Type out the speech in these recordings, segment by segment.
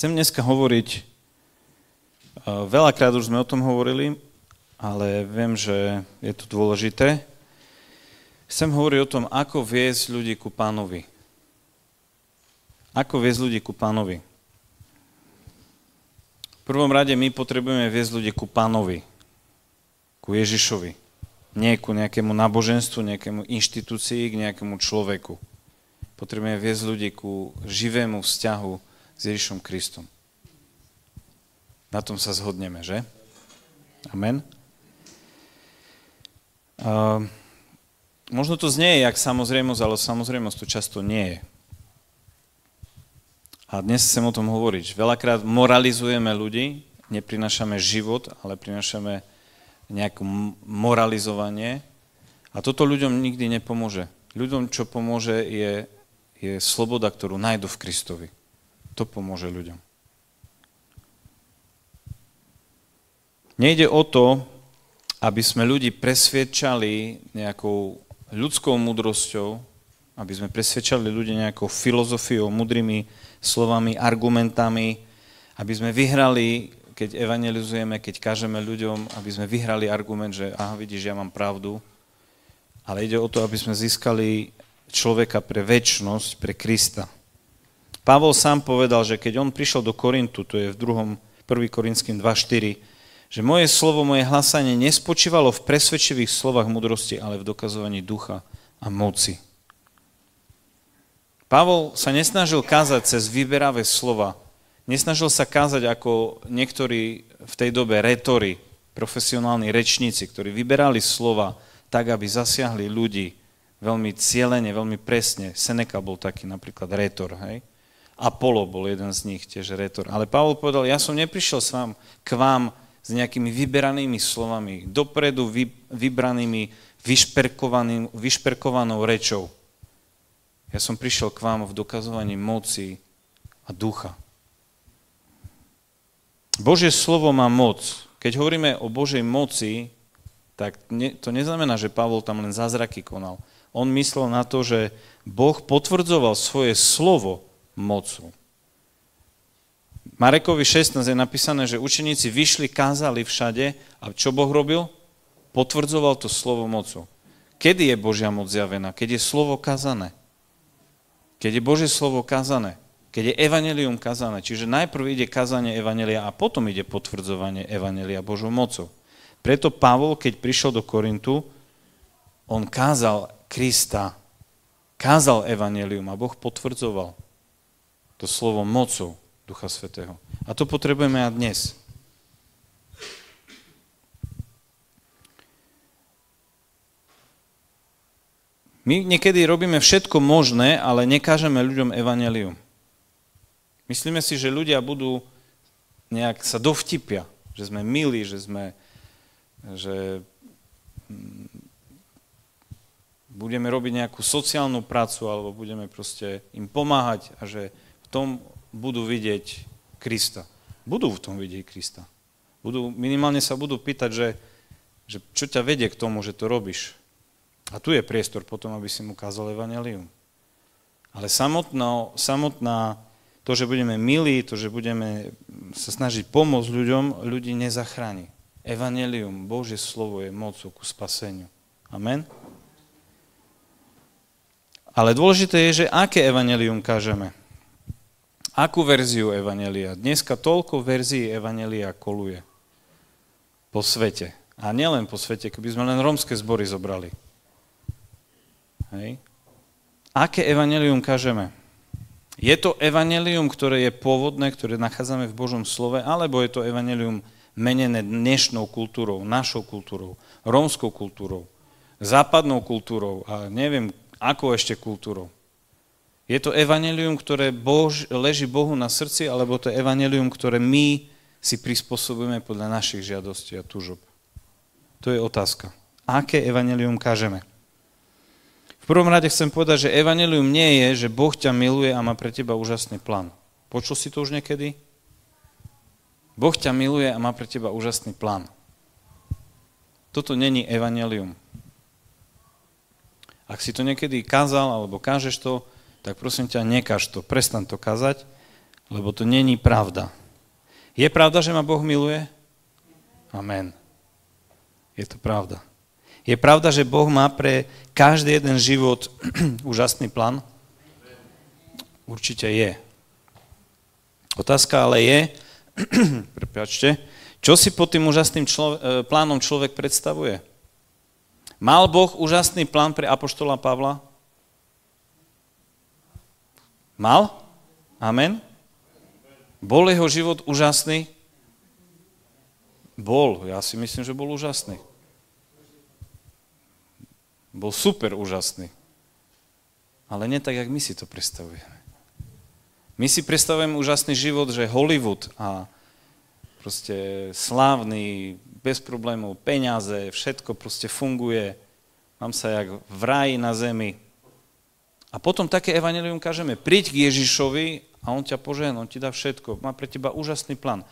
Chcem dneska hovoriť, veľakrát už sme o tom hovorili, ale viem, že je to dôležité. Chcem hovoriť o tom, ako viesť ľudí ku Pánovi. Ako viesť ľudí ku Pánovi. V prvom rade my potrebujeme viesť ľudí ku Pánovi, ku Ježišovi. Nie ku nejakému náboženstvu, nejakému inštitúcii, k nejakému človeku. Potrebujeme viesť ľudí ku živému vzťahu s Ježišom Kristom. Na tom sa zhodneme, že? Amen. Možno to znie jak samozrejmosť, ale samozrejmosť to často nie je. A dnes chcem o tom hovoriť. Veľakrát moralizujeme ľudí, neprinášame život, ale prinášame nejaké moralizovanie. A toto ľuďom nikdy nepomôže. Ľuďom, čo pomôže, je sloboda, ktorú nájdu v Kristovi. To pomôže ľuďom. Nejde o to, aby sme ľudí presviedčali nejakou ľudskou múdrosťou, aby sme presviedčali ľudí nejakou filozofiou, múdrymi slovami, argumentami, aby sme vyhrali, keď evangelizujeme, keď kážeme ľuďom, aby sme vyhrali argument, že aha, vidíš, ja mám pravdu, ale ide o to, aby sme získali človeka pre večnosť, pre Krista. Pavol sám povedal, že keď on prišiel do Korintu, to je v 1. Korinským 2.4, že moje slovo, moje hlasanie nespočívalo v presvedčivých slovách múdrosti, ale v dokazovaní ducha a moci. Pavol sa nesnažil kázať cez vyberavé slova, nesnažil sa kázať ako niektorí v tej dobe rétori, profesionálni rečníci, ktorí vyberali slova tak, aby zasiahli ľudí veľmi cielene, veľmi presne. Seneca bol taký napríklad rétor, hej? Apollo bol jeden z nich, tiež rétor. Ale Pavol povedal, ja som neprišiel k vám s nejakými vyberanými slovami, dopredu vybranými, vyšperkovanou rečou. Ja som prišiel k vám v dokazovaní moci a ducha. Božie slovo má moc. Keď hovoríme o Božej moci, tak to neznamená, že Pavol tam len zázraky konal. On myslel na to, že Boh potvrdzoval svoje slovo mocou. Marekovi 16 je napísané, že učeníci vyšli, kázali všade a čo Boh robil? Potvrdzoval to slovo mocou. Kedy je Božia moc zjavená? Keď je slovo kazané. Keď je Božie slovo kazané. Keď je evanjelium kazané. Čiže najprv ide kazanie evanjelia a potom ide potvrdzovanie evanjelia Božou mocou. Preto Pavol, keď prišiel do Korintu, on kázal Krista, kázal evanjelium a Boh potvrdzoval to slovo mocou Ducha Svätého. A to potrebujeme aj dnes. My niekedy robíme všetko možné, ale nekážeme ľuďom evanjelium. Myslíme si, že ľudia budú nejak sa dovtipia, že sme milí, že budeme robiť nejakú sociálnu prácu alebo budeme proste im pomáhať a že v tom budú vidieť Krista. Budú v tom vidieť Krista. Minimálne sa budú pýtať, že čo ťa vedie k tomu, že to robíš. A tu je priestor potom, aby si mu kázal evanjelium. Ale samotná to, že budeme milí, to, že budeme sa snažiť pomôcť ľuďom, ľudí nezachráni. Evanjelium, Božie slovo je mocou ku spaseniu. Amen? Ale dôležité je, že aké evanjelium kážeme. Akú verziu evanjelia? Dneska toľko verzií evanjelia koluje po svete. A nielen po svete, keby sme len rómske zbory zobrali. Hej. Aké evanjelium kážeme? Je to evanjelium, ktoré je pôvodné, ktoré nachádzame v Božom slove, alebo je to evanjelium menené dnešnou kultúrou, našou kultúrou, rómskou kultúrou, západnou kultúrou a neviem, akou ešte kultúrou? Je to evanjelium, ktoré leží Bohu na srdci, alebo to je evanjelium, ktoré my si prispôsobujeme podľa našich žiadostí a túžob? To je otázka. Aké evanjelium kážeme? V prvom rade chcem povedať, že evanjelium nie je, že Boh ťa miluje a má pre teba úžasný plán. Počul si to už niekedy? Boh ťa miluje a má pre teba úžasný plán. Toto není evanjelium. Ak si to niekedy kázal alebo kážeš to, tak prosím ťa, nekáž to, prestan to kázať, Lebo to není pravda. Je pravda, že ma Boh miluje? Amen. Je to pravda. Je pravda, že Boh má pre každý jeden život úžasný plán? Určite je. Otázka ale je, prepáčte, čo si pod tým úžasným plánom človek predstavuje? Mal Boh úžasný plán pre apoštola Pavla? Mal? Amen? Bol jeho život úžasný? Bol. Ja si myslím, že bol úžasný. Bol super úžasný. Ale nie tak, jak my si to predstavujeme. My si predstavujeme úžasný život, že Hollywood a proste slávny, bez problémov, peniaze, všetko proste funguje. Mám sa jak v ráji na zemi. A potom také evanjelium kážeme, príď k Ježišovi a on ťa požehná, on ti dá všetko. Má pre teba úžasný plán.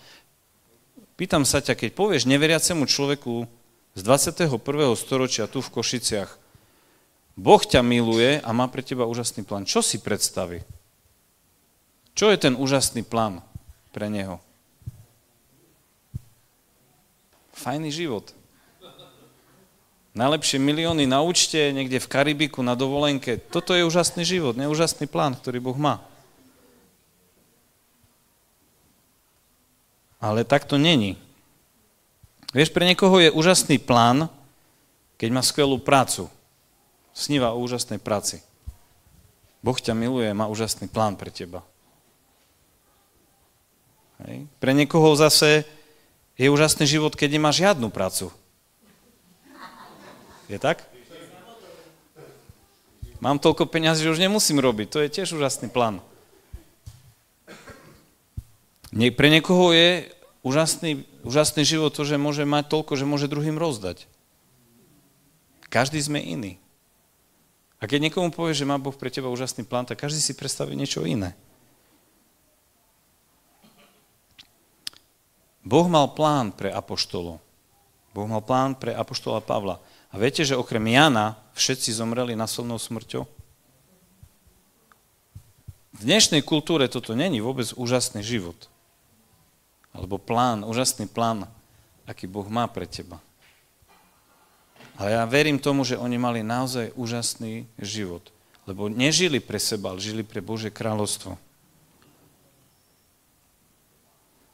Pýtam sa ťa, keď povieš neveriacemu človeku z 21. storočia tu v Košiciach, Boh ťa miluje a má pre teba úžasný plán. Čo si predstaví? Čo je ten úžasný plán pre neho? Fajný život. Najlepšie milióny na účte, niekde v Karibiku, na dovolenke. Toto je úžasný život, neúžasný plán, ktorý Boh má. Ale tak to není. Vieš, pre niekoho je úžasný plán, keď má skvelú prácu. Sníva o úžasnej práci. Boh ťa miluje, má úžasný plán pre teba. Hej. Pre niekoho zase je úžasný život, keď nemá žiadnu prácu. Je tak? Mám toľko peňazí, že už nemusím robiť. To je tiež úžasný plán. Pre niekoho je úžasný život to, že môže mať toľko, že môže druhým rozdať. Každý sme iný. A keď niekomu povie, že má Boh pre teba úžasný plán, tak každý si predstaví niečo iné. Boh mal plán pre apoštolov. Boh mal plán pre apoštola Pavla. A viete, že okrem Jana všetci zomreli násilnou smrťou? V dnešnej kultúre toto není vôbec úžasný život. Alebo plán, úžasný plán, aký Boh má pre teba. Ale ja verím tomu, že oni mali naozaj úžasný život. Lebo nežili pre seba, ale žili pre Božie kráľovstvo.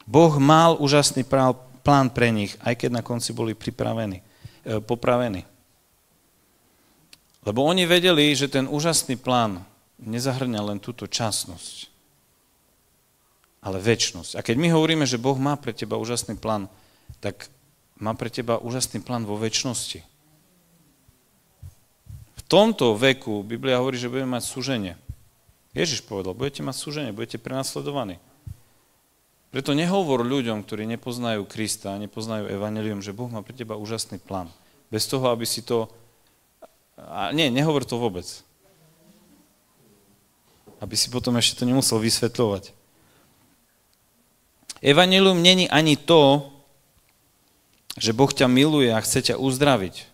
Boh mal úžasný plán pre nich, aj keď na konci boli popravení. Lebo oni vedeli, že ten úžasný plán nezahrňa len túto časnosť, ale večnosť. A keď my hovoríme, že Boh má pre teba úžasný plán, tak má pre teba úžasný plán vo večnosti. V tomto veku Biblia hovorí, že budeme mať súženie. Ježiš povedal, budete mať súženie, budete prenasledovaní. Preto nehovor ľuďom, ktorí nepoznajú Krista, nepoznajú evanjelium, že Boh má pre teba úžasný plán. Bez toho, aby si to... nehovor to vôbec. Aby si potom ešte to nemusel vysvetľovať. Evanjelium není ani to, že Boh ťa miluje a chce ťa uzdraviť.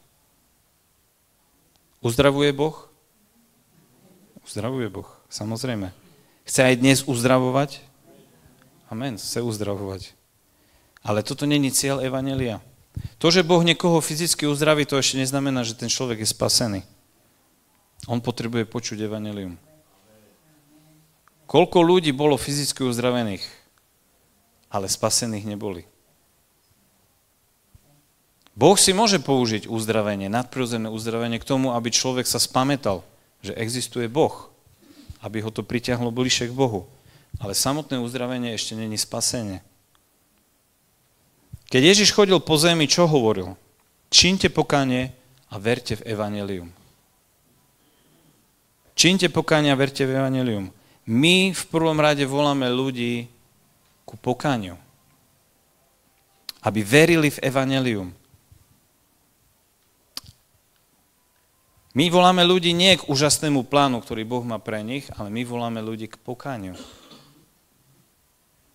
Uzdravuje Boh? Uzdravuje Boh, samozrejme. Chce aj dnes uzdravovať? Amen, chce uzdravovať. Ale toto není cieľ evanjelia. To, že Boh niekoho fyzicky uzdraví, to ešte neznamená, že ten človek je spasený. On potrebuje počuť evanjelium. Koľko ľudí bolo fyzicky uzdravených, ale spasených neboli. Boh si môže použiť uzdravenie, nadprirodzené uzdravenie k tomu, aby človek sa spamätal, že existuje Boh, aby ho to pritiahlo bližšie k Bohu. Ale samotné uzdravenie ešte není spasenie. Keď Ježiš chodil po zemi, čo hovoril? Čiňte pokánie a verte v evanjelium. Čiňte pokánie a verte v evanjelium. My v prvom rade voláme ľudí ku pokániu. Aby verili v evanjelium. My voláme ľudí nie k úžasnému plánu, ktorý Boh má pre nich, ale my voláme ľudí k pokániu.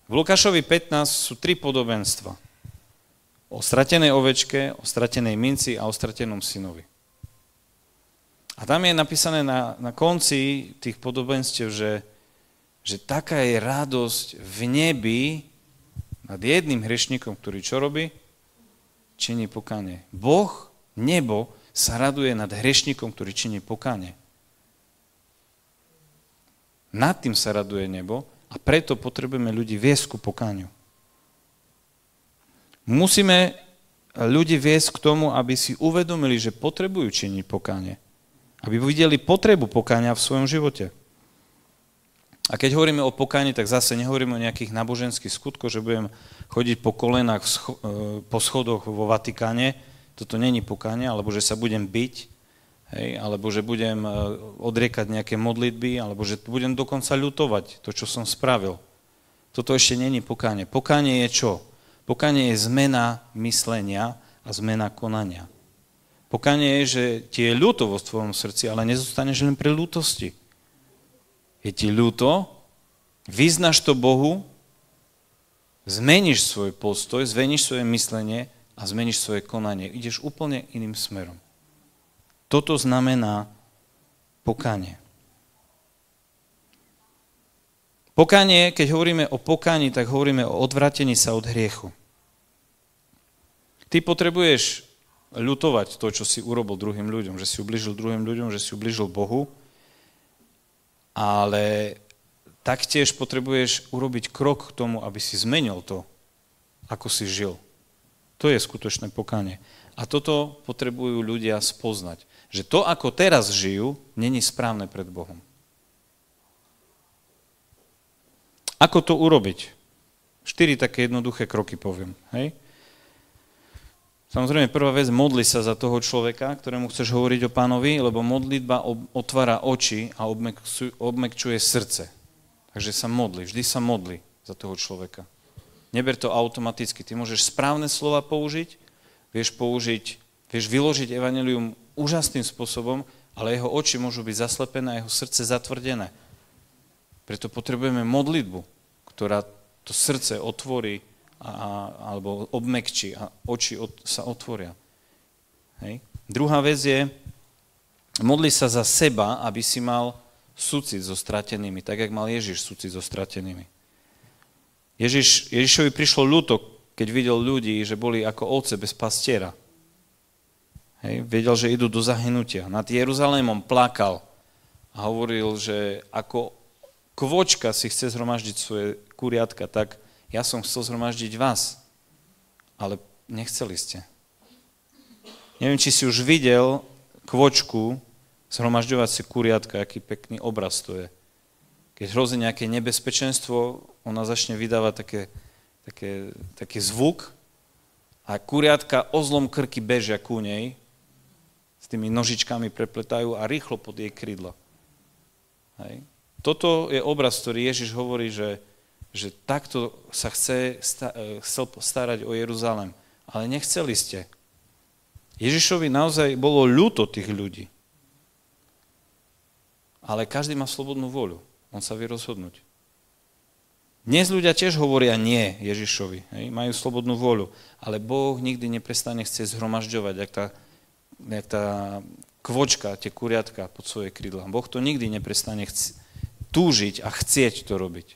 V Lukášovi 15 sú 3 podobenstva. O stratenej ovečke, o stratenej minci a o stratenom synovi. A tam je napísané na konci tých podobenstiev, že že taká je radosť v nebi nad jedným hriešnikom, ktorý čo robí? Činí pokánie. Boh, nebo, sa raduje nad hriešnikom, ktorý činí pokánie. Nad tým sa raduje nebo a preto potrebujeme ľudí viesť ku pokániu. Musíme ľudí viesť k tomu, aby si uvedomili, že potrebujú činiť pokánie. Aby videli potrebu pokánia v svojom živote. A keď hovoríme o pokáni, tak zase nehovoríme o nejakých náboženských skutkoch, že budem chodiť po kolenách po schodoch vo Vatikáne, toto není pokánie, alebo že sa budem biť, hej, alebo že budem odriekať nejaké modlitby, alebo že budem dokonca ľutovať to, čo som spravil. Toto ešte není pokánie. Pokánie je čo? Pokánie je zmena myslenia a zmena konania. Pokánie je, že ti je ľúto vo tvojom srdci, ale nezostaneš len pri ľútosti. Je ti ľúto, vyznaš to Bohu, zmeníš svoj postoj, zmeníš svoje myslenie a zmeníš svoje konanie. Ideš úplne iným smerom. Toto znamená pokánie. Pokánie, keď hovoríme o pokáni, tak hovoríme o odvratení sa od hriechu. Ty potrebuješ ľutovať to, čo si urobil druhým ľuďom, že si ubližil druhým ľuďom, že si ubližil Bohu, ale taktiež potrebuješ urobiť krok k tomu, aby si zmenil to, ako si žil. To je skutočné pokánie. A toto potrebujú ľudia spoznať. Že to, ako teraz žijú, není správne pred Bohom. Ako to urobiť? 4 také jednoduché kroky poviem. Hej? Samozrejme, prvá vec, modli sa za toho človeka, ktorému chceš hovoriť o Pánovi, lebo modlitba otvára oči a obmekčuje srdce. Takže sa modli, vždy sa modli za toho človeka. Neber to automaticky. Ty môžeš správne slova použiť, vieš vyložiť evanjelium úžasným spôsobom, ale jeho oči môžu byť zaslepené a jeho srdce zatvrdené. Preto potrebujeme modlitbu, ktorá to srdce otvorí alebo obmekčí a oči sa otvoria. Hej. Druhá vec je, modli sa za seba, aby si mal súcit so stratenými, tak, jak mal Ježiš súcit so stratenými. Ježišovi prišlo ľúto, keď videl ľudí, že boli ako ovce bez pastiera. Hej. Vedel, že idú do zahynutia. Nad Jeruzalémom plakal a hovoril, že ako kvočka si chce zhromaždiť svoje kuriatka, tak ja som chcel zhromaždiť vás, ale nechceli ste. Neviem, či si už videl kvočku zhromažďovať si kuriatka, aký pekný obraz to je. Keď hrozí nejaké nebezpečenstvo, ona začne vydávať taký zvuk a kuriatka ozlom krky bežia ku nej, s tými nožičkami prepletajú a rýchlo pod jej krídla. Hej. Toto je obraz, ktorý Ježiš hovorí, že takto sa chcel starať o Jeruzalém. Ale nechceli ste. Ježišovi naozaj bolo ľúto tých ľudí. Ale každý má slobodnú voľu. On sa vie rozhodnúť. Dnes ľudia tiež hovoria nie Ježišovi. Hej? Majú slobodnú voľu. Ale Boh nikdy neprestane chcieť zhromažďovať, jak tá kvočka, tie kuriatka pod svoje krídla. Boh to nikdy neprestane túžiť a chcieť to robiť.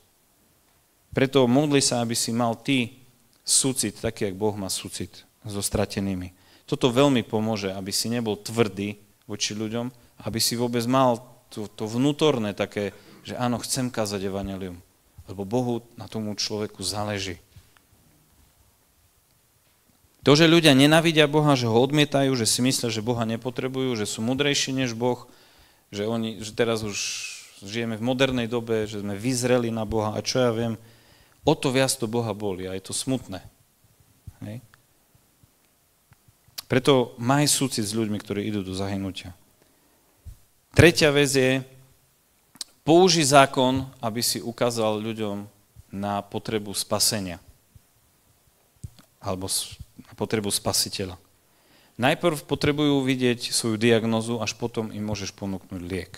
Preto modli sa, aby si mal ty súcit, taký, jak Boh má súcit so stratenými. Toto veľmi pomôže, aby si nebol tvrdý voči ľuďom, aby si vôbec mal to vnútorné také, že áno, chcem kázať evanjelium, lebo Bohu na tomu človeku záleží. To, že ľudia nenávidia Boha, že ho odmietajú, že si myslia, že Boha nepotrebujú, že sú múdrejší než Boh, že teraz už žijeme v modernej dobe, že sme vyzreli na Boha a čo ja viem, o to viac to Boha boli a je to smutné. Hej. Preto maj súcit s ľuďmi, ktorí idú do zahynutia. Tretia vec je, použij zákon, aby si ukázal ľuďom na potrebu spasenia. Alebo na potrebu spasiteľa. Najprv potrebujú vidieť svoju diagnózu, až potom im môžeš ponúknuť liek.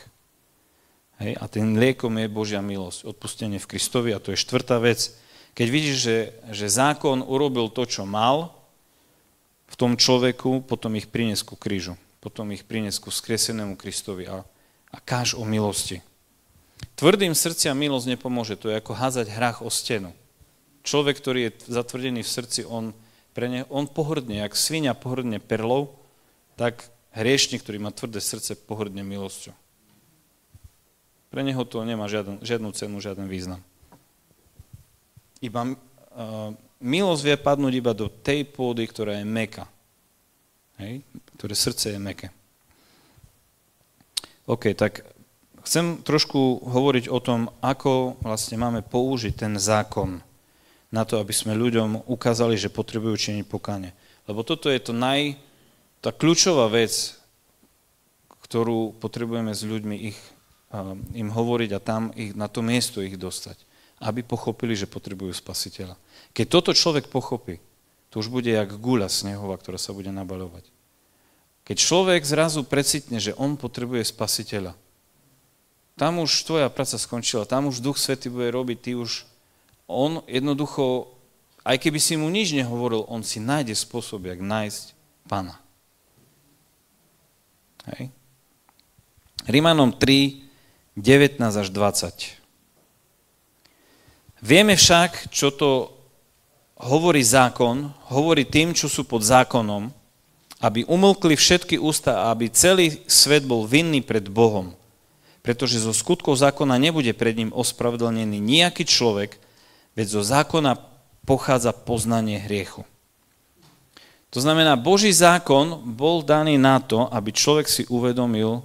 Hej, a tým liekom je Božia milosť, odpustenie v Kristovi a to je štvrtá vec. Keď vidíš, že zákon urobil to, čo mal v tom človeku, potom ich prinies ku krížu, potom ich prinies ku skresenému Kristovi a káž o milosti. Tvrdým srdciam milosť nepomôže, to je ako házať hrách o stenu. Človek, ktorý je zatvrdený v srdci, on pohrdne, jak svinia pohrdne perlou, tak hriešnik, ktorý má tvrdé srdce, pohrdne milosťou. Pre neho to nemá žiadnu cenu, žiaden význam. Milosť vie padnúť iba do tej pôdy, ktorá je mäkká. Hej? Ktoré srdce je mäkké. OK, tak chcem trošku hovoriť o tom, ako vlastne máme použiť ten zákon na to, aby sme ľuďom ukázali, že potrebujú činiť pokánie. Lebo toto je tá kľúčová vec, ktorú potrebujeme s ľuďmi im hovoriť a tam na to miesto ich dostať. Aby pochopili, že potrebujú spasiteľa. Keď toto človek pochopí, to už bude jak guľa snehová, ktorá sa bude nabaľovať. Keď človek zrazu precitne, že on potrebuje spasiteľa, tam už tvoja práca skončila, tam už Duch Svätý bude robiť, on jednoducho, aj keby si mu nič nehovoril, on si nájde spôsob, jak nájsť Pána. Hej. Rimanom 3, 19 až 20. Vieme však, čo to hovorí zákon, hovorí tým, čo sú pod zákonom, aby umlkli všetky ústa a aby celý svet bol vinný pred Bohom. Pretože zo skutkov zákona nebude pred ním ospravedlnený nejaký človek, veď zo zákona pochádza poznanie hriechu. To znamená, Boží zákon bol daný na to, aby človek si uvedomil,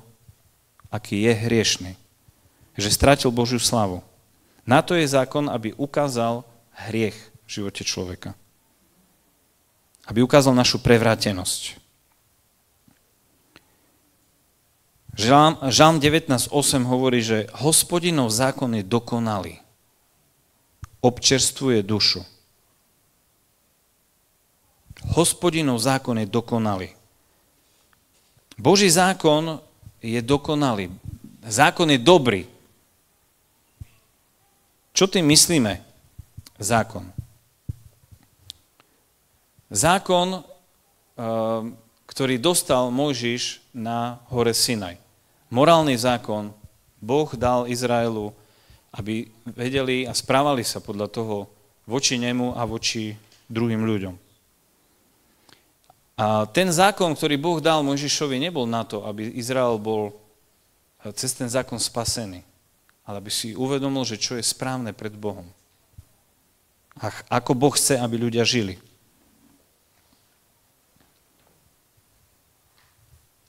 aký je hriešny. Že stratil Božiu slavu. Na to je zákon, aby ukázal hriech v živote človeka. Aby ukázal našu prevrátenosť. Žalm 19.8 hovorí, že Hospodinov zákon je dokonalý. Občerstvuje dušu. Hospodinov zákon je dokonalý. Boží zákon je dokonalý. Zákon je dobrý. Čo tým myslíme? Zákon. Zákon, ktorý dostal Mojžiš na hore Sinaj. Morálny zákon Boh dal Izraelu, aby vedeli a správali sa podľa toho voči nemu a voči druhým ľuďom. A ten zákon, ktorý Boh dal Mojžišovi, nebol na to, aby Izrael bol cez ten zákon spasený, ale aby si uvedomil, že čo je správne pred Bohom. A ako Boh chce, aby ľudia žili.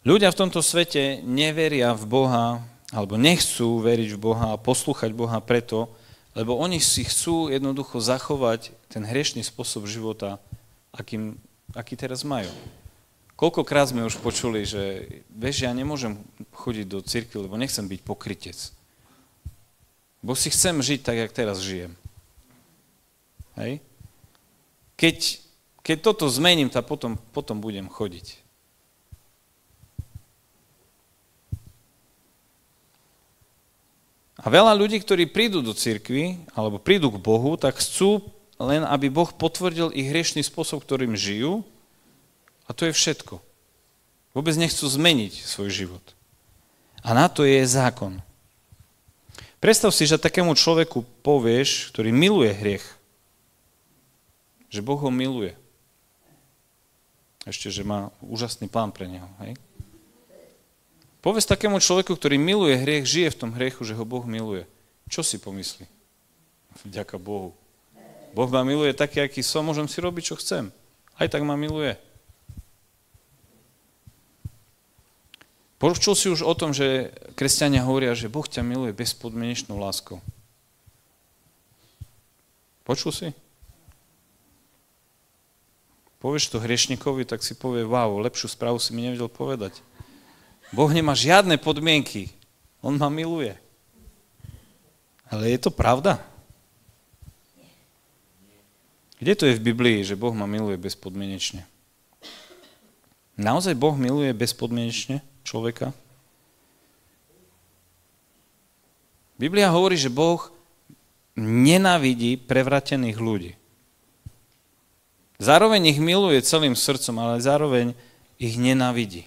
Ľudia v tomto svete neveria v Boha, alebo nechcú veriť v Boha a poslúchať Boha preto, lebo oni si chcú jednoducho zachovať ten hriešný spôsob života, aký teraz majú. Koľkokrát sme už počuli, že vieš, ja nemôžem chodiť do cirkvi, lebo nechcem byť pokrytec. Bo si chcem žiť tak, jak teraz žijem. Hej? Keď toto zmením, tak potom budem chodiť. A veľa ľudí, ktorí prídu do cirkvi, alebo prídu k Bohu, tak chcú len, aby Boh potvrdil ich hriešný spôsob, ktorým žijú, a to je všetko. Vôbec nechcú zmeniť svoj život. A na to je zákon. Predstav si, že takému človeku povieš, ktorý miluje hriech, že Boh ho miluje. Ešte, že má úžasný plán pre neho. Hej? Povedz takému človeku, ktorý miluje hriech, žije v tom hriechu, že ho Boh miluje. Čo si pomyslí? Vďaka Bohu. Boh ma miluje taký, aký som, môžem si robiť, čo chcem. Aj tak ma miluje. Počul si už o tom, že kresťania hovoria, že Boh ťa miluje bezpodmienečnou láskou. Počul si? Povieš to hriešnikovi, tak si povie, wow, lepšiu správu si mi nevedel povedať. Boh nemá žiadne podmienky. On ma miluje. Ale je to pravda? Kde to je v Biblii, že Boh ma miluje bezpodmienečne? Naozaj Boh miluje bezpodmienečne človeka? Biblia hovorí, že Boh nenávidí prevratených ľudí. Zároveň ich miluje celým srdcom, ale zároveň ich nenávidí.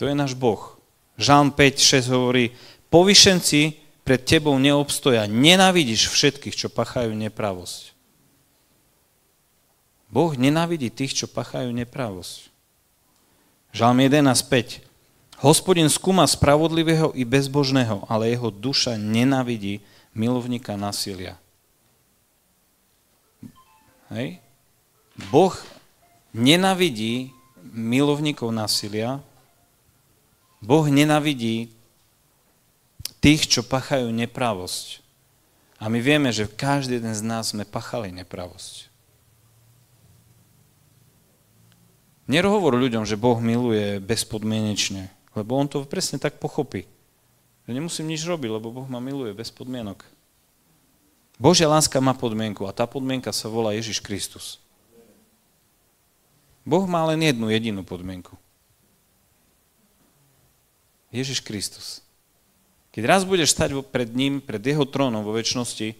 To je náš Boh. Žalm 5:6 hovorí, povyšenci pred tebou neobstoja, nenávidíš všetkých, čo pachajú nepravosť. Boh nenávidí tých, čo pachajú nepravosť. Žalm 11:5. Hospodin skúma spravodlivého i bezbožného, ale jeho duša nenávidí milovníka násilia. Hej? Boh nenávidí milovníkov násilia, Boh nenávidí tých, čo pachajú nepravosť. A my vieme, že každý jeden z nás sme pachali nepravosť. Nehovor ľuďom, že Boh miluje bezpodmienečne, lebo on to presne tak pochopí. Že nemusím nič robiť, lebo Boh ma miluje bez podmienok. Božia láska má podmienku a tá podmienka sa volá Ježiš Kristus. Boh má len jednu jedinú podmienku. Ježiš Kristus. Keď raz budeš stať pred ním, pred jeho trónom vo večnosti,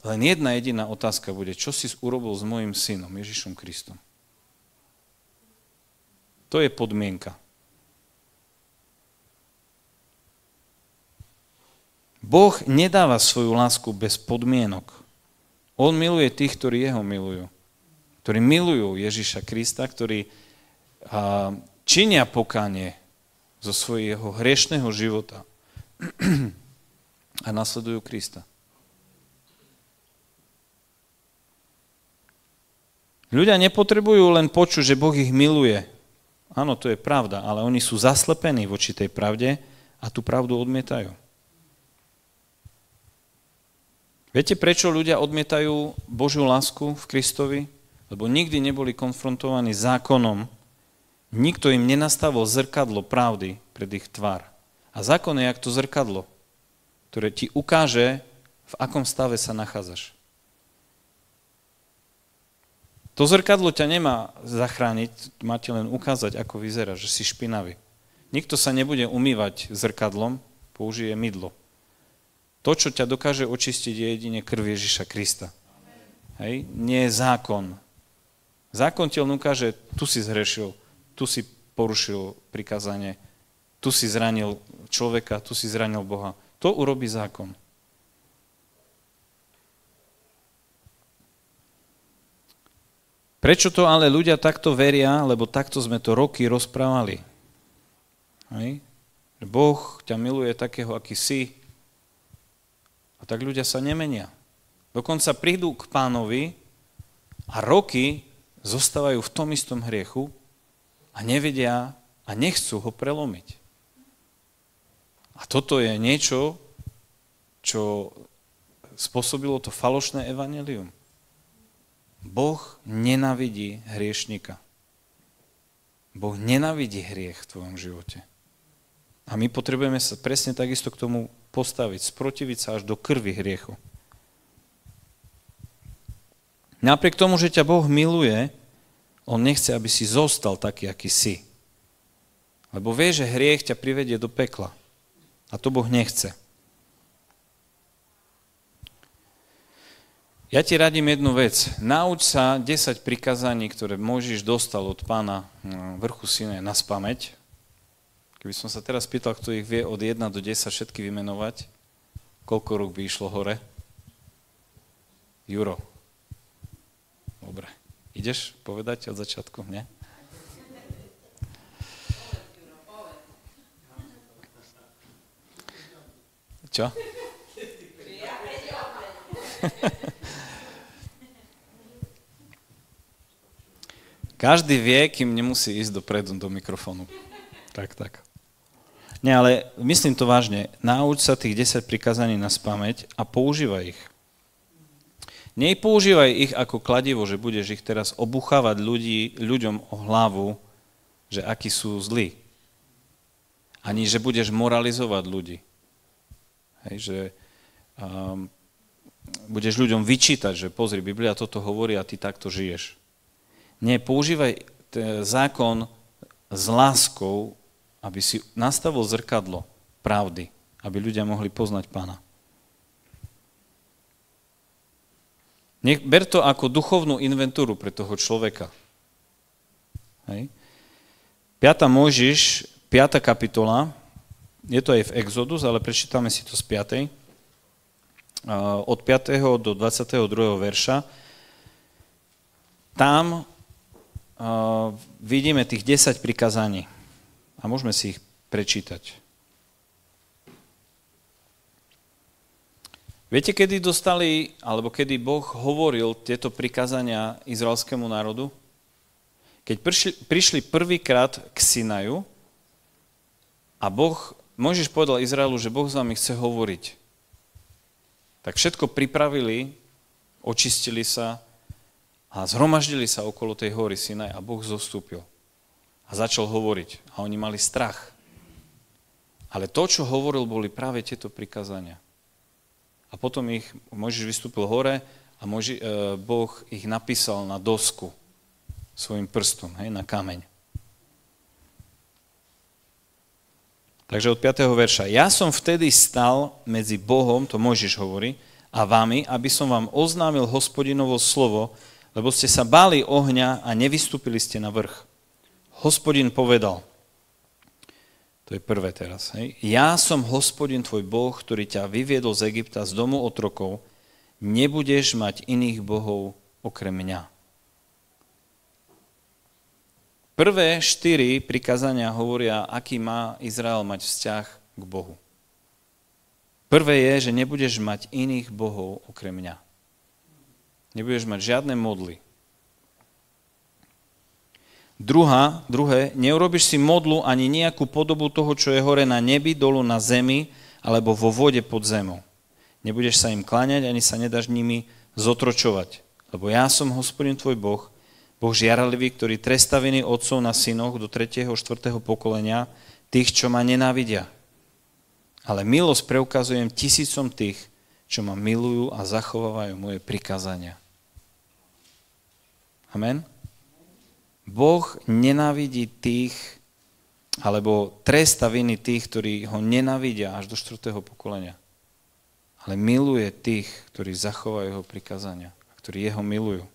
len jedna jediná otázka bude, čo si urobil s mojím synom, Ježišom Kristom. To je podmienka. Boh nedáva svoju lásku bez podmienok. On miluje tých, ktorí jeho milujú. Ktorí milujú Ježiša Krista, ktorí činia pokánie zo svojho hriešného života a nasledujú Krista. Ľudia nepotrebujú len počuť, že Boh ich miluje. Áno, to je pravda, ale oni sú zaslepení voči tej pravde a tú pravdu odmietajú. Viete, prečo ľudia odmietajú Božiu lásku v Kristovi? Lebo nikdy neboli konfrontovaní zákonom. Nikto im nenastavil zrkadlo pravdy pred ich tvár. A zákon je jak to zrkadlo, ktoré ti ukáže, v akom stave sa nachádzaš. To zrkadlo ťa nemá zachrániť, má ti len ukázať, ako vyzerá, že si špinavý. Nikto sa nebude umývať zrkadlom, použije mydlo. To, čo ťa dokáže očistiť, je jedine krv Ježiša Krista. Hej? Nie je zákon. Zákon ti len ukáže, tu si zhrešil, tu si porušil prikázanie, tu si zranil človeka, tu si zranil Boha. To urobí zákon. Prečo to ale ľudia takto veria? Lebo takto sme to roky rozprávali. Hej? Boh ťa miluje takého, aký si. A tak ľudia sa nemenia. Dokonca prídu k Pánovi a roky zostávajú v tom istom hriechu a nevedia a nechcú ho prelomiť. A toto je niečo, čo spôsobilo to falošné evanjelium. Boh nenávidí hriešnika. Boh nenávidí hriech v tvojom živote. A my potrebujeme sa presne takisto k tomu postaviť, sprotiviť sa až do krvi hriechu. Napriek tomu, že ťa Boh miluje, on nechce, aby si zostal taký, aký si. Lebo vie, že hriech ťa privedie do pekla. A to Boh nechce. Ja ti radím jednu vec. Nauč sa 10 prikázaní, ktoré Mojžiš dostal od Pána vrchu Sinaj naspamäť. Keby som sa teraz pýtal, kto ich vie od 1 do 10 všetky vymenovať, koľko rúk by išlo hore? Juro. Dobre. Ideš povedať od začiatku? Nie? Čo? Každý vie, kým nemusí ísť dopredu do mikrofónu. Tak. Nie, ale myslím to vážne. Nauč sa tých 10 prikázaní naspamäť a používaj ich. Nepoužívaj ich ako kladivo, že budeš ich teraz obuchávať ľuďom o hlavu, že akí sú zlí. Ani, že budeš moralizovať ľudí. Hej, že budeš ľuďom vyčítať, že pozri, Biblia toto hovorí a ty takto žiješ. Nie, používaj zákon s láskou, aby si nastavil zrkadlo pravdy, aby ľudia mohli poznať Pána. Ber to ako duchovnú inventúru pre toho človeka. Hej. 5. Mojžiš 5. kapitola, je to aj v Exodus, ale prečítame si to z 5. Od 5. do 22. verša. Tam vidíme tých 10 prikázaní a môžeme si ich prečítať. Viete, kedy dostali, alebo kedy Boh hovoril tieto prikázania izraelskému národu? Keď prišli prvýkrát k Sinaju a Mojžiš povedal Izraelu, že Boh s vami chce hovoriť. Tak všetko pripravili, očistili sa a zhromaždili sa okolo tej hory Sinaj a Boh zostúpil. A začal hovoriť. A oni mali strach. Ale to, čo hovoril, boli práve tieto prikázania. A potom Mojžiš vystúpil hore a Boh ich napísal na dosku svojim prstom, na kameň. Takže od 5. verša. Ja som vtedy stal medzi Bohom, to Mojžiš hovorí, a vami, aby som vám oznámil Hospodinovo slovo, lebo ste sa báli ohňa a nevystúpili ste na vrch. Hospodin povedal, to je prvé teraz. Ja som Hospodin tvoj Boh, ktorý ťa vyviedol z Egypta, z domu otrokov. Nebudeš mať iných bohov okrem mňa. Prvé 4 prikázania hovoria, aký má Izrael mať vzťah k Bohu. Prvé je, že nebudeš mať iných bohov okrem mňa. Nebudeš mať žiadne modly. Druhé, neurobiš si modlu ani nejakú podobu toho, čo je hore na nebi, dolu na zemi, alebo vo vode pod zemou. Nebudeš sa im kláňať, ani sa nedáš nimi zotročovať. Lebo ja som Hospodin tvoj Boh, Boh žiarlivý, ktorý trestá viny otcov na synoch do 3. 4. pokolenia, tých, čo ma nenávidia. Ale milosť preukazujem tisícom tých, čo ma milujú a zachovávajú moje prikázania. Amen? Boh nenávidí tých, alebo tresta viny tých, ktorí ho nenávidia až do 4. pokolenia. Ale miluje tých, ktorí zachovajú jeho prikázania a ktorí jeho milujú.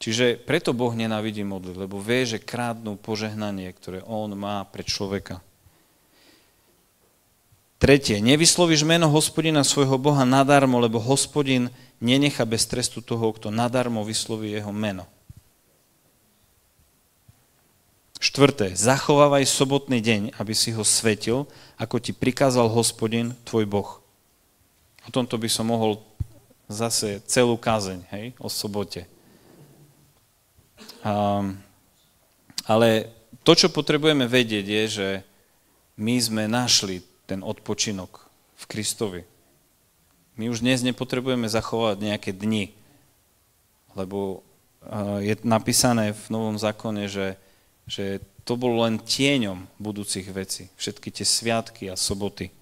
Čiže preto Boh nenávidí modly, lebo vie, že krádnu požehnanie, ktoré on má pre človeka. Tretie, nevyslovíš meno Hospodina svojho Boha nadarmo, lebo Hospodin nenecha bez trestu toho, kto nadarmo vysloví jeho meno. Štvrté, zachovávaj sobotný deň, aby si ho svetil, ako ti prikázal Hospodin, tvoj Boh. O tomto by som mohol zase celú kázeň, o sobote. Ale to, čo potrebujeme vedieť, je, že my sme našli ten odpočinok v Kristovi. My už dnes nepotrebujeme zachovať nejaké dni, lebo je napísané v Novom zákone, že to bolo len tieňom budúcich vecí. Všetky tie sviatky a soboty.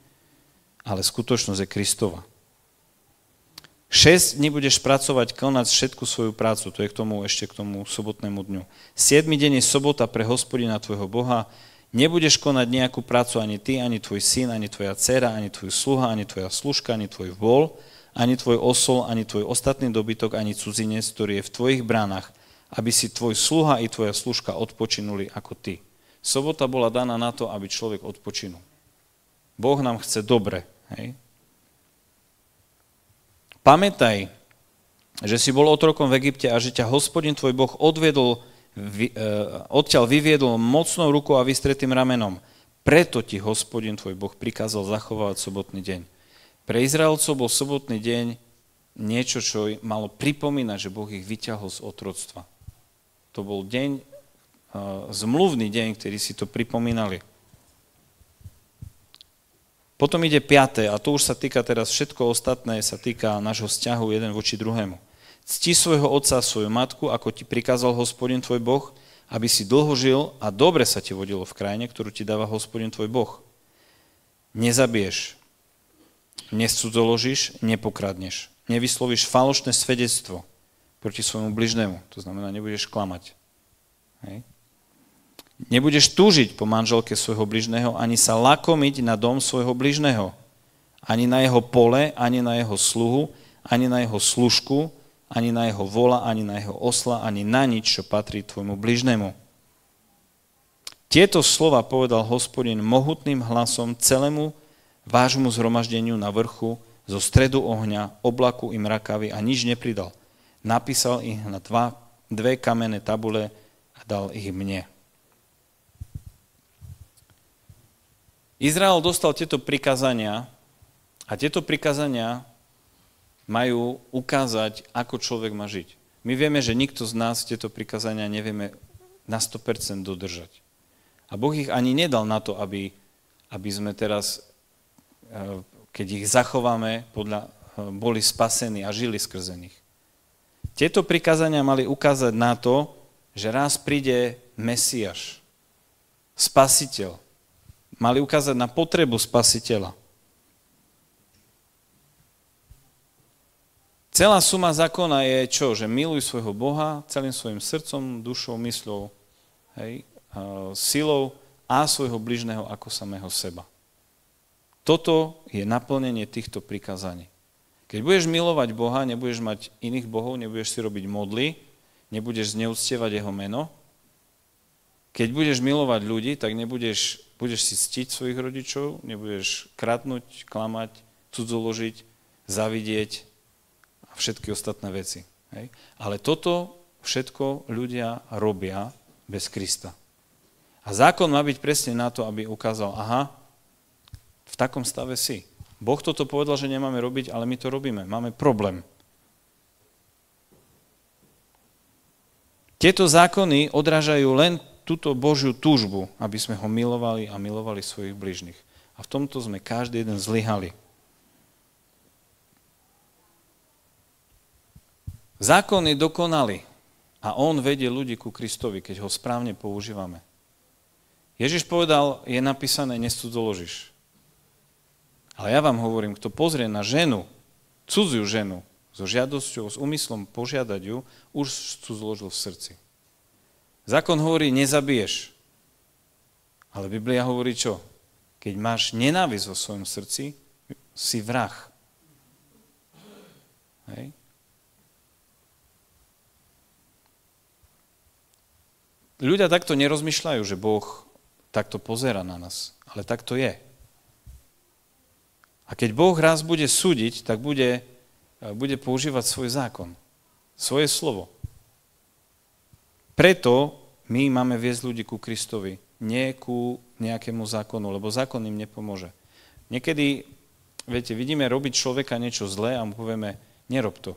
Ale skutočnosť je Kristova. 6 dní budeš pracovať, konať všetku svoju prácu. To je ešte k tomu sobotnému dňu. 7 deň je sobota pre Hospodina tvojho Boha. Nebudeš konať nejakú prácu ani ty, ani tvoj syn, ani tvoja dcéra, ani tvoj sluha, ani tvoja služka, ani tvoj vôl, ani tvoj osol, ani tvoj ostatný dobytok, ani cudzinec, ktorý je v tvojich bránach, aby si tvoj sluha i tvoja služka odpočinuli ako ty. Sobota bola daná na to, aby človek odpočinul. Boh nám chce dobre. Hej? Pamätaj, že si bol otrokom v Egypte a že ťa Hospodin tvoj Boh odtiaľ vyviedol mocnou rukou a vystretým ramenom. Preto ti Hospodin tvoj Boh prikázal zachovávať sobotný deň. Pre Izraelcov bol sobotný deň niečo, čo malo pripomínať, že Boh ich vyťahol z otroctva. To bol deň, zmluvný deň, ktorý si to pripomínali. Potom ide 5. a to už sa týka teraz, všetko ostatné sa týka nášho vzťahu jeden voči druhému. Cti svojho otca a svoju matku, ako ti prikázal Hospodin tvoj Boh, aby si dlho žil a dobre sa ti vodilo v krajine, ktorú ti dáva Hospodin tvoj Boh. Nezabiješ, nescudzoložíš, nepokradneš, nevyslovíš falošné svedectvo proti svojmu bližnému, to znamená, nebudeš klamať. Hej. Nebudeš túžiť po manželke svojho bližného, ani sa lakomiť na dom svojho bližného, ani na jeho pole, ani na jeho sluhu, ani na jeho služku, ani na jeho vola, ani na jeho osla, ani na nič, čo patrí tvojmu bližnému. Tieto slova povedal Hospodin mohutným hlasom celému vášmu zhromaždeniu na vrchu zo stredu ohňa, oblaku i mrakavy a nič nepridal. Napísal ich na dve kamenné tabule a dal ich mne. Izrael dostal tieto prikazania a tieto prikazania majú ukázať, ako človek má žiť. My vieme, že nikto z nás tieto prikazania nevieme na 100% dodržať. A Boh ich ani nedal na to, aby sme teraz, keď ich zachováme, boli spasení a žili skrze nich. Tieto prikázania mali ukázať na to, že raz príde Mesiáš, Spasiteľ. Mali ukázať na potrebu Spasiteľa. Celá suma zákona je čo? Že miluj svojho Boha celým svojim srdcom, dušou, mysľou, silou a svojho bližného ako samého seba. Toto je naplnenie týchto prikázaní. Keď budeš milovať Boha, nebudeš mať iných bohov, nebudeš si robiť modly, nebudeš zneúctievať jeho meno. Keď budeš milovať ľudí, tak budeš si ctiť svojich rodičov, nebudeš kradnúť, klamať, cudzoložiť, zavidieť a všetky ostatné veci. Hej? Ale toto všetko ľudia robia bez Krista. A zákon má byť presne na to, aby ukázal, aha, v takom stave si. Boh toto povedal, že nemáme robiť, ale my to robíme. Máme problém. Tieto zákony odrážajú len túto Božiu túžbu, aby sme ho milovali a milovali svojich bližných. A v tomto sme každý jeden zlyhali. Zákon je dokonalý a on vedie ľudí ku Kristovi, keď ho správne používame. Ježiš povedal, je napísané, nescudzoložíš. Ale ja vám hovorím, kto pozrie na ženu, cudziu ženu, so žiadosťou, s úmyslom požiadať ju, už cudzoložil v srdci. Zákon hovorí, nezabiješ. Ale Biblia hovorí čo? Keď máš nenávisť vo svojom srdci, si vrah. Hej? Ľudia takto nerozmýšľajú, že Boh takto pozerá na nás. Ale tak to je. A keď Boh raz bude súdiť, tak bude používať svoj zákon. Svoje slovo. Preto my máme viesť ľudí ku Kristovi, nie ku nejakému zákonu, lebo zákon im nepomôže. Niekedy, viete, vidíme robiť človeka niečo zlé a mu povieme, nerob to.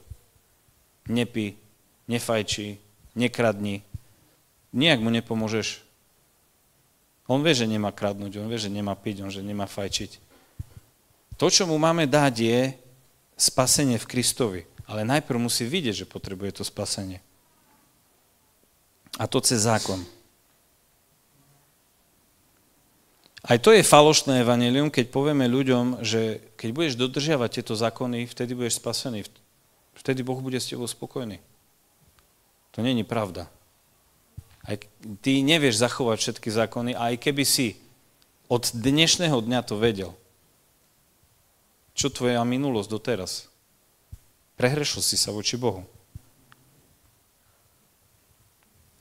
Nepí, nefajči, nekradni. Nijak mu nepomôžeš. On vie, že nemá kradnúť, on vie, že nemá piť, on že nemá fajčiť. To, čo mu máme dať, je spasenie v Kristovi. Ale najprv musí vidieť, že potrebuje to spasenie. A to cez zákon. Aj to je falošné evanjelium, keď povieme ľuďom, že keď budeš dodržiavať tieto zákony, vtedy budeš spasený. Vtedy Boh bude s tebou spokojný. To nie je pravda. Aj ty nevieš zachovať všetky zákony, aj keby si od dnešného dňa to vedel. Čo tvoja minulosť doteraz? Prehrešil si sa voči Bohu.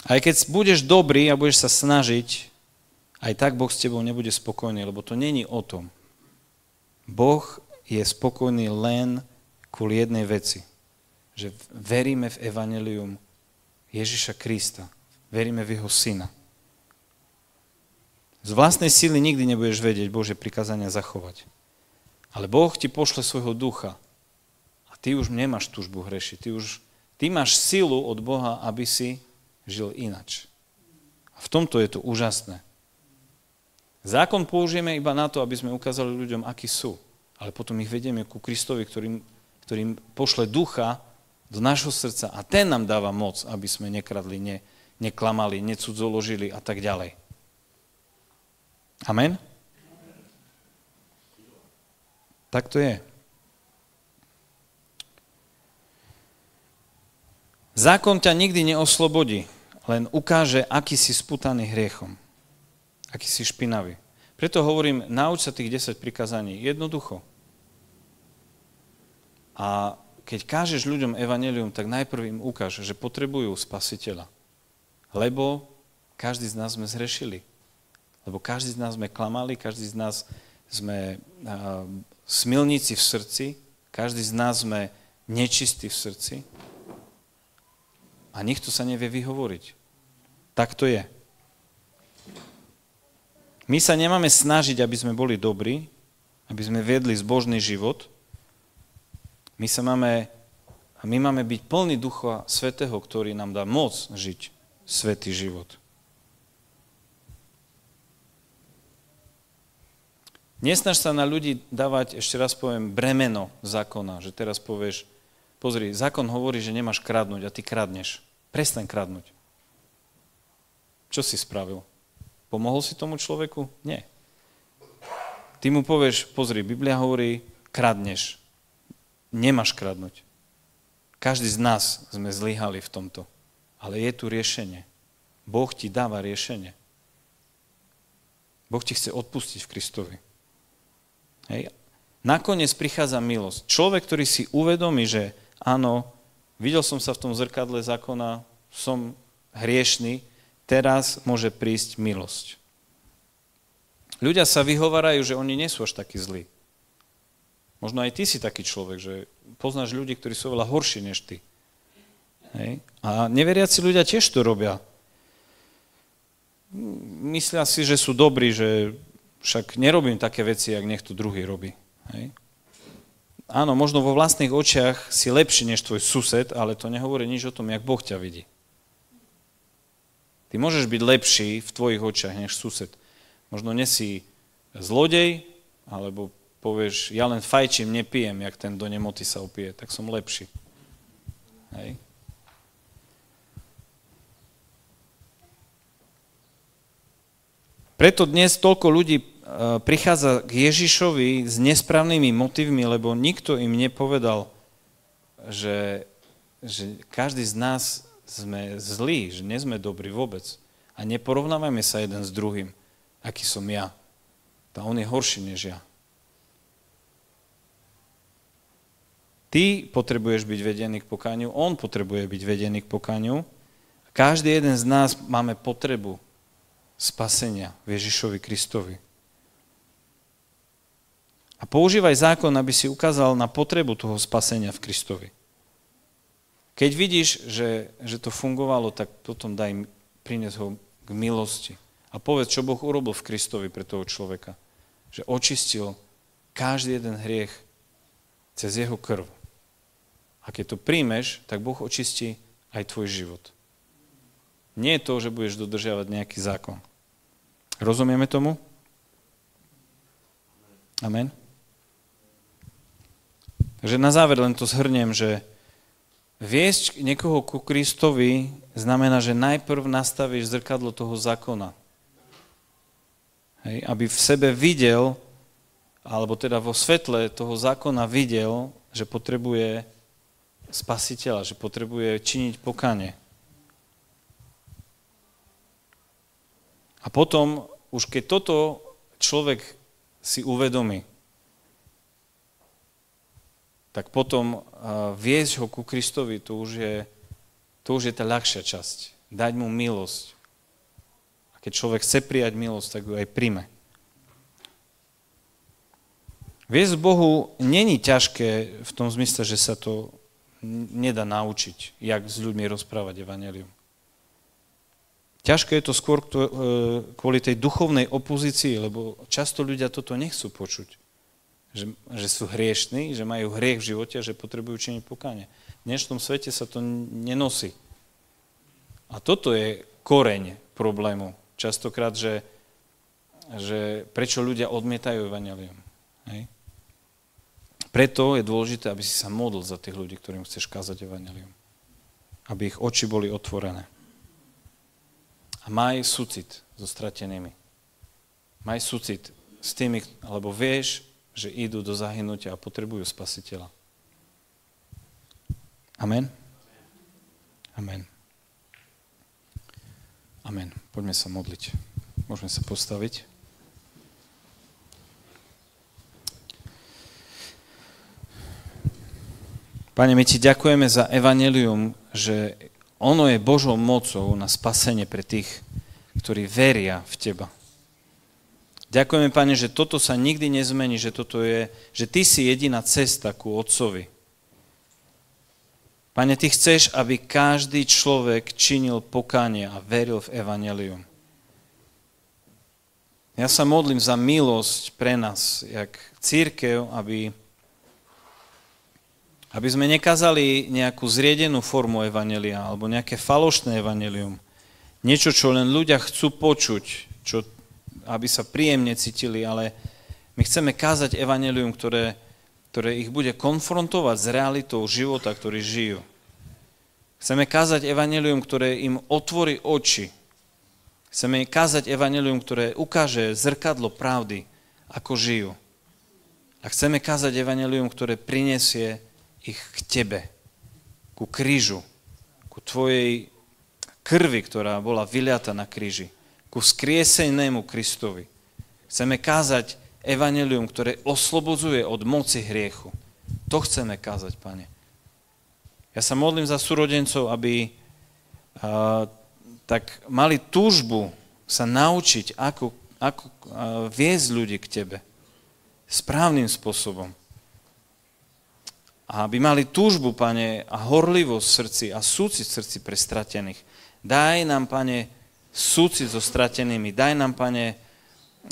Aj keď budeš dobrý a budeš sa snažiť, aj tak Boh s tebou nebude spokojný, lebo to není o tom. Boh je spokojný len kvôli jednej veci. Že veríme v evanjelium Ježiša Krista. Veríme v jeho syna. Z vlastnej síly nikdy nebudeš vedieť Božie prikázania zachovať. Ale Boh ti pošle svojho ducha a ty už nemáš túžbu hrešiť. Ty máš silu od Boha, aby si žil inač. A v tomto je to úžasné. Zákon použijeme iba na to, aby sme ukázali ľuďom, akí sú. Ale potom ich vedieme ku Kristovi, ktorým pošle ducha do nášho srdca a ten nám dáva moc, aby sme nekradli, neklamali, necudzoložili a tak ďalej. Amen? Tak to je. Zákon ťa nikdy neoslobodí, len ukáže, aký si spútaný hriechom. Aký si špinavý. Preto hovorím, nauč sa tých 10 prikázaní. Jednoducho. A keď kážeš ľuďom evanjelium, tak najprv im ukáž, že potrebujú spasiteľa. Lebo každý z nás sme zhrešili. Lebo každý z nás sme klamali, každý z nás sme smilníci v srdci, každý z nás sme nečistí v srdci a nikto sa nevie vyhovoriť. Tak to je. My sa nemáme snažiť, aby sme boli dobrí, aby sme viedli zbožný život. My máme byť plní Ducha Svätého, ktorý nám dá moc žiť svätý život. Nesnaž sa na ľudí dávať, ešte raz poviem, bremeno zákona, že teraz povieš, pozri, zákon hovorí, že nemáš kradnúť a ty kradneš. Prestaň kradnúť. Čo si spravil? Pomohol si tomu človeku? Nie. Ty mu povieš, pozri, Biblia hovorí, kradneš. Nemáš kradnúť. Každý z nás sme zlyhali v tomto. Ale je tu riešenie. Boh ti dáva riešenie. Boh ti chce odpustiť v Kristovi. Hej. Nakoniec prichádza milosť. Človek, ktorý si uvedomí, že áno, videl som sa v tom zrkadle zákona, som hriešný, teraz môže prísť milosť. Ľudia sa vyhovárajú, že oni nie sú až takí zlí. Možno aj ty si taký človek, že poznáš ľudí, ktorí sú veľa horší než ty. Hej. A neveriaci ľudia tiež to robia. Myslia si, že sú dobrí, že však nerobím také veci, jak niekto druhý robí. Hej. Áno, možno vo vlastných očiach si lepší než tvoj sused, ale to nehovorí nič o tom, jak Boh ťa vidí. Ty môžeš byť lepší v tvojich očiach než sused. Možno nie si zlodej, alebo povieš, ja len fajčím, nepijem, jak ten do nemoty sa opije, tak som lepší. Hej. Preto dnes toľko ľudí prichádza k Ježišovi s nesprávnymi motivmi, lebo nikto im nepovedal, že každý z nás sme zlí, že nie sme dobrí vôbec. A neporovnávajme sa jeden s druhým, aký som ja. A on je horší než ja. Ty potrebuješ byť vedený k pokániu, on potrebuje byť vedený k pokániu. Každý jeden z nás máme potrebu spasenia v Ježišovi Kristovi. A používaj zákon, aby si ukázal na potrebu toho spasenia v Kristovi. Keď vidíš, že to fungovalo, tak potom prines ho k milosti. A povedz, čo Boh urobil v Kristovi pre toho človeka. Že očistil každý jeden hriech cez jeho krv. A keď to príjmeš, tak Boh očistí aj tvoj život. Nie je to, že budeš dodržiavať nejaký zákon. Rozumieme tomu? Amen. Takže na záver len to zhrniem, že viesť niekoho ku Kristovi znamená, že najprv nastavíš zrkadlo toho zákona. Hej, aby v sebe videl, alebo teda vo svetle toho zákona videl, že potrebuje spasiteľa, že potrebuje činiť pokánie. A potom, už keď toto človek si uvedomí, tak potom viesť ho ku Kristovi, to už je tá ľahšia časť. Dať mu milosť. A keď človek chce prijať milosť, tak ju aj príjme. Viesť Bohu není ťažké v tom zmysle, že sa to nedá naučiť, jak s ľuďmi rozprávať evanjelium. Ťažké je to skôr kvôli tej duchovnej opozícii, lebo často ľudia toto nechcú počuť. Že sú hriešní, že majú hriech v živote a že potrebujú činiť pokánie. V dnešnom svete sa to nenosí. A toto je koreň problému. Častokrát, že prečo ľudia odmietajú evanjelium. Hej? Preto je dôležité, aby si sa modlil za tých ľudí, ktorým chceš kázať evanjelium. Aby ich oči boli otvorené. A maj súcit so stratenými. Maj súcit s tými, alebo vieš, že idú do zahynutia a potrebujú spasiteľa. Amen? Amen. Amen. Poďme sa modliť. Môžeme sa postaviť. Pane, my ti ďakujeme za evanjelium, že ono je Božou mocou na spasenie pre tých, ktorí veria v teba. Ďakujeme, Pane, že toto sa nikdy nezmení, že Ty si jediná cesta ku Otcovi. Pane, Ty chceš, aby každý človek činil pokánie a veril v evanjelium. Ja sa modlím za milosť pre nás, jak cirkev, aby sme nekazali nejakú zriedenú formu evanjelia alebo nejaké falošné evanjelium. Niečo, čo len ľudia chcú počuť, aby sa príjemne cítili, ale my chceme kázať evanjelium, ktoré ich bude konfrontovať s realitou života, ktorý žijú. Chceme kázať evanjelium, ktoré im otvorí oči. Chceme kázať evanjelium, ktoré ukáže zrkadlo pravdy, ako žijú. A chceme kázať evanjelium, ktoré prinesie ich k Tebe, ku krížu, ku Tvojej krvi, ktorá bola vyliata na kríži, ku vzkriesenému Kristovi. Chceme kázať evanjelium, ktoré oslobodzuje od moci hriechu. To chceme kázať, Pane. Ja sa modlím za súrodencov, aby tak mali túžbu sa naučiť, ako viesť ľudí k Tebe správnym spôsobom. A aby mali túžbu, Pane, a horlivosť v srdci a súcit v srdci pre stratených. Daj nám, Pane, súcit so stratenými. Daj nám, Pane,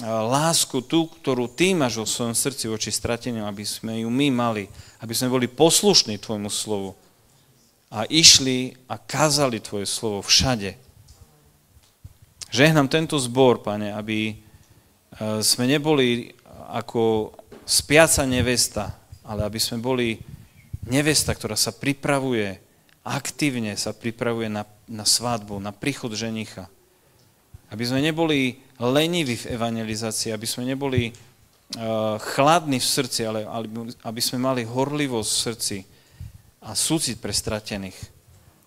lásku tú, ktorú Ty máš vo svojom srdci voči strateným, aby sme ju my mali, aby sme boli poslušní Tvojmu slovu a išli a kázali Tvoje slovo všade. Žehnám tento zbor, Pane, aby sme neboli ako spiaca nevesta, ale aby sme boli nevesta, ktorá sa pripravuje, aktívne sa pripravuje na svadbu, na príchod ženicha. Aby sme neboli leniví v evangelizácii, aby sme neboli chladní v srdci, ale aby sme mali horlivosť v srdci a súcit pre stratených.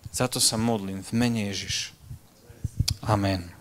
Za to sa modlím v mene Ježiš. Amen.